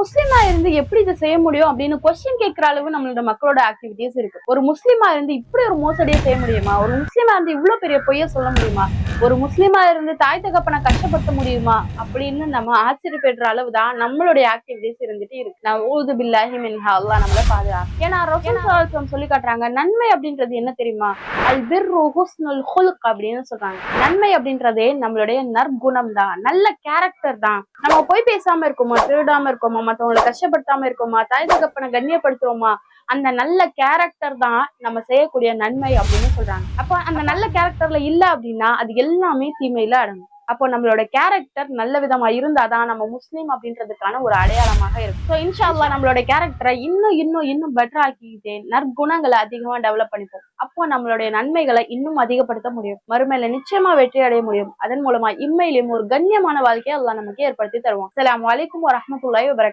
முஸ்லிமா இருந்து எப்படி இதை செய்ய முடியும் அப்படின்னு கொஸ்டின் கேட்கிற அளவு நம்மளோட மக்களோட ஆக்டிவிட்டிஸ் இருக்கு. ஒரு முஸ்லிமா இருந்து இப்படி ஒரு மோசடியை செய்ய முடியுமா? ஒரு முஸ்லிமா இருந்து இவ்வளவு பெரிய பொய்ய சொல்ல முடியுமா? ஒரு முஸ்லிமா இருந்து தாய் தகப்பனை கஷ்டப்படுத்த முடியுமா அப்படின்னு நம்ம ஆச்சரியப்படுற அளவுதான் நம்மளுடைய ஆக்டிவிட்டிஸ் இருந்துட்டு இருக்கு. நஊது பில்லாஹி மின்ஹா, அல்லாஹ் நம்மள பாதுகாக்கும். ஏன்னா ரசூல் ஸல்லல்லாஹு அலைஹி வஸல்லம் சொல்லி காட்டுறாங்க, நன்மை அப்படின்றது என்ன தெரியுமா? அல் பிர்ரு ஹுஸ்னுல் ஹுல்க் அப்படின்னு சொல்றாங்க. நன்மை அப்படின்றதே நம்மளுடைய நற்குணம் தான், நல்ல கேரக்டர் தான். நம்ம போய் பேசாம இருக்கோமா, திருடாம இருக்கோமா, மத்தவங்களை கஷ்டப்படுத்தாம இருக்கோமா, தாய் தகப்பனை கண்ணியப்படுத்துறோமா, அந்த நல்ல கேரக்டர் தான் நம்ம செய்யக்கூடிய நன்மை அப்படின்னு சொல்றாங்க. அப்போ அந்த நல்ல கேரக்டர்ல இல்ல அப்படின்னா அது எல்லாமே தீமையில அடங்கும். அப்போ நம்மளோட கேரக்டர் நல்ல விதமா இருந்தாதான் நம்ம முஸ்லீம் அப்படின்றதுக்கான ஒரு அடையாளமாக இருக்கும். ஸோ இன்ஷா அல்லாஹ் நம்மளோட கேரக்டரை இன்னும் பெட்டர் ஆக்கிக்கிட்டே நற்குணங்களை அதிகமா டெவலப் பண்ணிப்போம். அப்போ நம்மளுடைய நன்மைகளை இன்னும் அதிகப்படுத்த முடியும். மறுமையில நிச்சயமா வெற்றி அடைய முடியும். அதன் மூலமா இம்மையிலும் ஒரு கண்ணியமான வாழ்க்கையை அல்லாஹ் நமக்கு ஏற்படுத்தி தருவான். அஸ்ஸலாமு அலைக்கும் வரஹ்மத்துல்லாஹி வபரகாத்துஹு.